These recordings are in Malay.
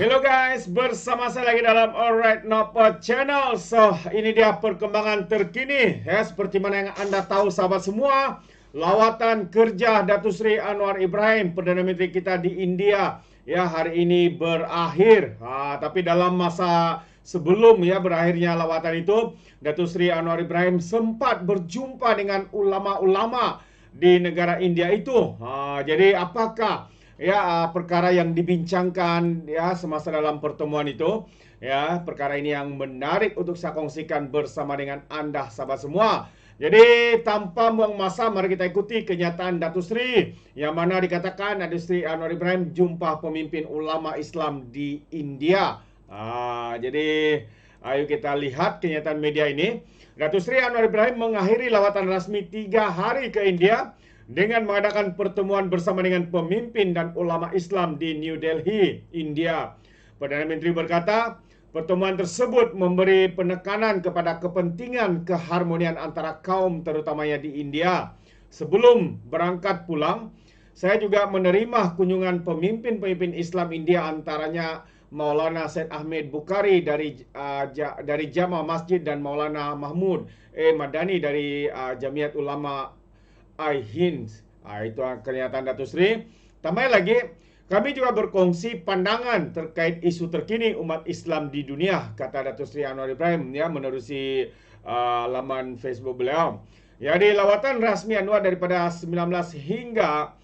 Hello guys, bersama saya lagi dalam Alright Nopo Channel. So, ini dia perkembangan terkini ya, seperti mana yang Anda tahu sahabat semua, lawatan kerja Datuk Seri Anwar Ibrahim, Perdana Menteri kita di India ya hari ini berakhir. Tapi dalam masa sebelum ya berakhirnya lawatan itu, Datuk Seri Anwar Ibrahim sempat berjumpa dengan ulama-ulama di negara India itu. Jadi apakah perkara yang dibincangkan ya semasa dalam pertemuan itu, ya perkara ini yang menarik untuk saya kongsikan bersama dengan Anda sahabat semua. Jadi tanpa buang masa, mari kita ikuti kenyataan Datuk Seri yang mana dikatakan Datuk Seri Anwar Ibrahim jumpa pemimpin ulama Islam di India. Jadi ayo kita lihat kenyataan media ini. Datuk Seri Anwar Ibrahim mengakhiri lawatan rasmi 3 hari ke India dengan mengadakan pertemuan bersama dengan pemimpin dan ulama Islam di New Delhi, India. Perdana Menteri berkata, pertemuan tersebut memberi penekanan kepada kepentingan keharmonian antara kaum terutamanya di India. Sebelum berangkat pulang, saya juga menerima kunjungan pemimpin-pemimpin Islam India, antaranya Maulana Syed Ahmed Bukhari dari Jama Masjid dan Maulana Mahmud Madani dari Jamiat Ulama Hind. Itu kenyataan Datuk Seri. Tambah lagi, kami juga berkongsi pandangan terkait isu terkini umat Islam di dunia, kata Datuk Seri Anwar Ibrahim ya menerusi laman Facebook beliau. Ya, di lawatan rasmi Anwar daripada 19 hingga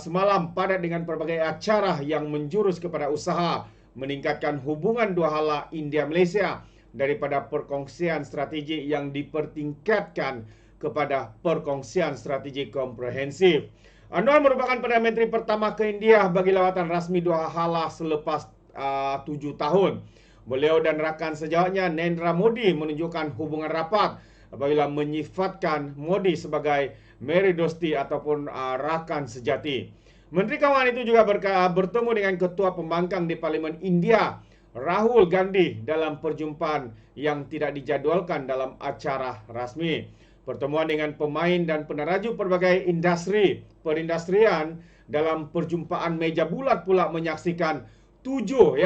semalam padat dengan berbagai acara yang menjurus kepada usaha meningkatkan hubungan dua hala India Malaysia daripada perkongsian strategi yang dipertingkatkan kepada perkongsian strategi komprehensif. Anwar merupakan Perdana Menteri pertama ke India bagi lawatan rasmi dua hala selepas 7 tahun. Beliau dan rakan sejawatnya Narendra Modi menunjukkan hubungan rapat apabila menyifatkan Modi sebagai Meridosti ataupun rakan sejati. Menteri Kawanan itu juga bertemu dengan Ketua Pembangkang di Parlimen India, Rahul Gandhi, dalam perjumpaan yang tidak dijadualkan dalam acara rasmi. Pertemuan dengan pemain dan peneraju berbagai industri perindustrian dalam perjumpaan meja bulat pula menyaksikan 7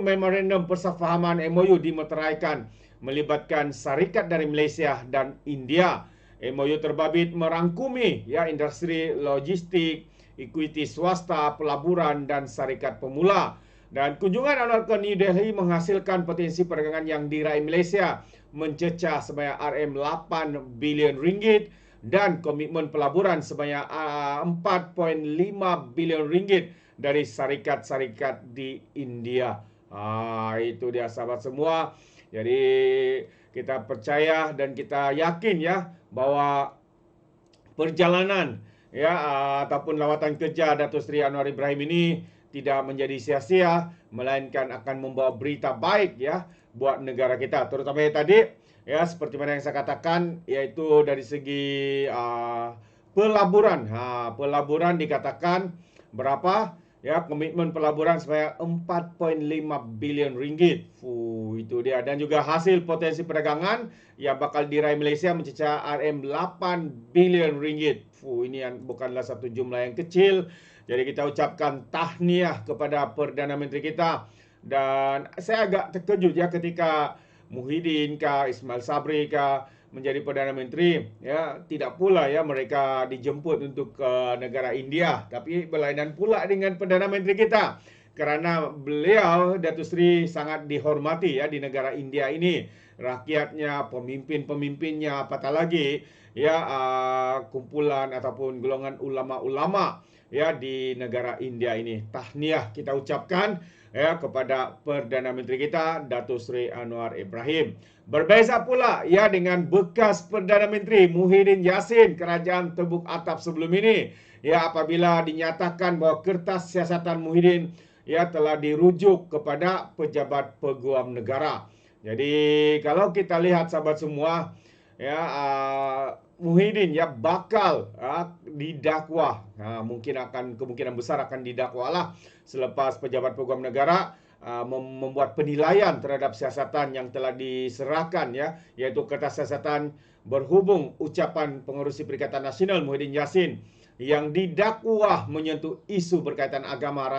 memorandum persefahaman MOU dimeteraikan melibatkan syarikat dari Malaysia dan India. MOU terbabit merangkumi industri logistik, ekuiti swasta, pelaburan dan syarikat pemula. Dan kunjungan Anwar ke New Delhi menghasilkan potensi perdagangan yang diraih Malaysia mencecah sebanyak RM8 bilion ringgit dan komitmen pelaburan sebanyak 4.5 bilion ringgit dari syarikat-syarikat di India. Itu dia sahabat semua. Jadi kita percaya dan kita yakin ya bahwa perjalanan ataupun lawatan kerja Datuk Seri Anwar Ibrahim ini tidak menjadi sia-sia, melainkan akan membawa berita baik ya buat negara kita. Terutama tadi ya seperti mana yang saya katakan, yaitu dari segi pelaburan. Pelaburan dikatakan berapa? Ya, komitmen pelaburan sebanyak 4.5 bilion ringgit. Itu dia. Dan juga hasil potensi perdagangan yang bakal diraih Malaysia mencecah RM8 bilion ringgit. Ini bukanlah satu jumlah yang kecil. Jadi kita ucapkan tahniah kepada Perdana Menteri kita. Dan saya agak terkejut ya ketika Muhyiddin kah, Ismail Sabri kah menjadi Perdana Menteri, ya tidak pula ya mereka dijemput untuk ke negara India, tapi berlainan pula dengan Perdana Menteri kita, karena beliau Datuk Seri sangat dihormati ya di negara India ini, rakyatnya, pemimpin-pemimpinnya, apatah lagi kumpulan ataupun golongan ulama-ulama ya di negara India ini. Tahniah kita ucapkan ya kepada Perdana Menteri kita Datuk Seri Anwar Ibrahim. Berbeza pula ya dengan bekas Perdana Menteri Muhyiddin Yassin Kerajaan Tebuk Atap sebelum ini ya, apabila dinyatakan bahawa kertas siasatan Muhyiddin ya telah dirujuk kepada pejabat peguam negara. Jadi kalau kita lihat sahabat semua ya, Muhyiddin ya bakal didakwa. Kemungkinan besar akan didakwa lah selepas pejabat peguam negara membuat penilaian terhadap siasatan yang telah diserahkan ya, yaitu kertas siasatan berhubung ucapan pengerusi Perikatan Nasional Muhyiddin Yassin yang didakwa menyentuh isu berkaitan agama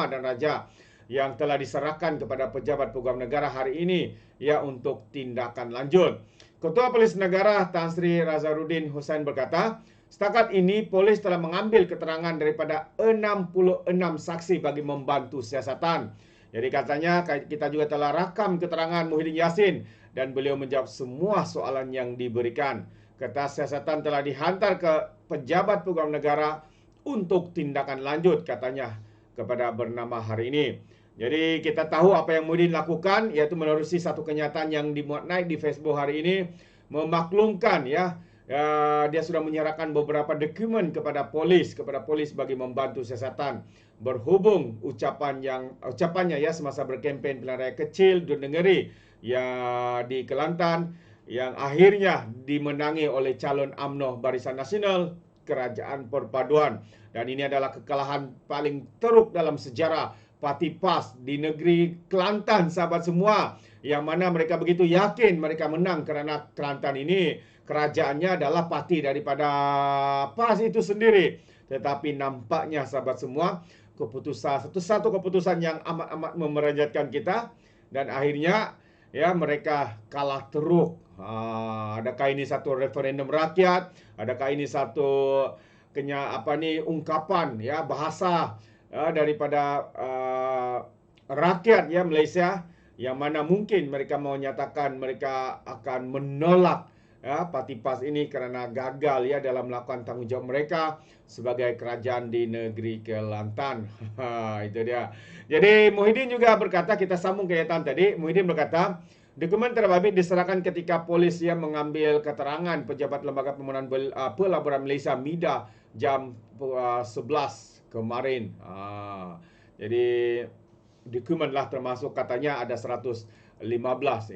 dan raja yang telah diserahkan kepada pejabat pegawai negara hari ini ya untuk tindakan lanjut. Ketua Polis Negara Tan Sri Razarudin Hussain berkata, setakat ini polis telah mengambil keterangan daripada 66 saksi bagi membantu siasatan. Jadi katanya kita juga telah rakam keterangan Muhyiddin Yassin dan beliau menjawab semua soalan yang diberikan. Kertas siasatan telah dihantar ke pejabat pegawai negara untuk tindakan lanjut katanya kepada bernama hari ini. Jadi kita tahu apa yang Muhyiddin lakukan, yaitu menerusi satu kenyataan yang dimuat naik di Facebook hari ini, memaklumkan dia sudah menyerahkan beberapa dokumen kepada polis bagi membantu siasatan. Berhubung ucapannya ya semasa berkempen pilihan raya kecil di negeri ya di Kelantan yang akhirnya dimenangi oleh calon UMNO Barisan Nasional Kerajaan Perpaduan, dan ini adalah kekalahan paling teruk dalam sejarah Parti PAS di negeri Kelantan, sahabat semua, yang mana mereka begitu yakin mereka menang kerana Kelantan ini kerajaannya adalah parti daripada PAS itu sendiri. Tetapi nampaknya sahabat semua, satu keputusan yang amat memerajatkan kita, dan akhirnya ya mereka kalah teruk. Adakah ini satu referendum rakyat? Adakah ini satu ungkapan ya bahasa daripada rakyat ya Malaysia, yang mana mungkin mereka menyatakan mereka akan menolak Parti PAS ini kerana gagal ya dalam melakukan tanggungjawab mereka sebagai kerajaan di negeri Kelantan. Itu dia. Jadi Muhyiddin juga berkata, kita sambung kenyataan tadi, Muhyiddin berkata, dokumen terbabit diserahkan ketika polis yang mengambil keterangan pejabat Lembaga Pelaburan Malaysia MIDA jam 11 kemarin. Jadi dokumen lah termasuk katanya ada 115.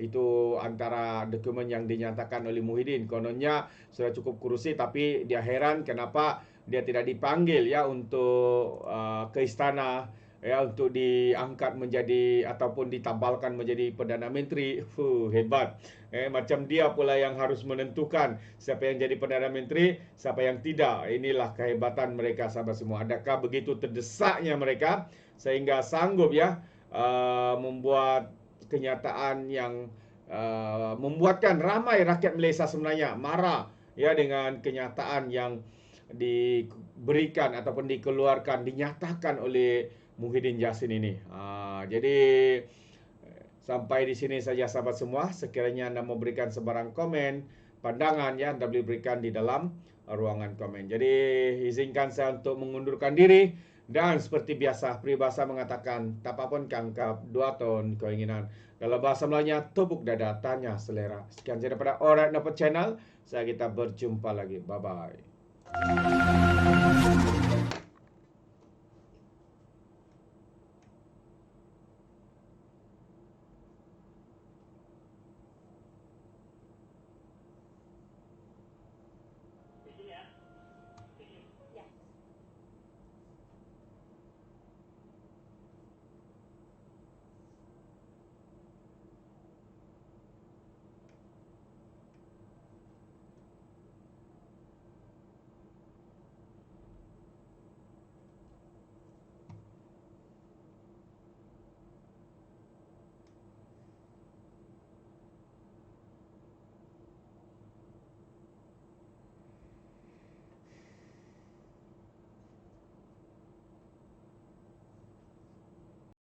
Itu antara dokumen yang dinyatakan oleh Muhyiddin. Kononnya sudah cukup kerusi, tapi dia heran kenapa dia tidak dipanggil ya untuk ke istana ya untuk diangkat menjadi ataupun ditabalkan menjadi Perdana Menteri. Hebat. Macam dia pula yang harus menentukan siapa yang jadi Perdana Menteri, siapa yang tidak. Inilah kehebatan mereka sahabat semua. Adakah begitu terdesaknya mereka sehingga sanggup ya membuat kenyataan yang membuatkan ramai rakyat Malaysia sebenarnya marah ya dengan kenyataan yang diberikan ataupun dikeluarkan, dinyatakan oleh Muhyiddin Yassin ini. Jadi sampai di sini saja sahabat semua. Sekiranya anda mau berikan sebarang komen, pandangan ya, anda boleh berikan di dalam ruangan komen. Jadi izinkan saya untuk mengundurkan diri. Dan seperti biasa, peribahasa mengatakan, tak apapun kangkap, 2 tahun keinginan. Dalam bahasa Melayunya, tepuk dada, tanya selera. Sekian saja daripada Alright Nampak Channel. Kita berjumpa lagi. Bye-bye.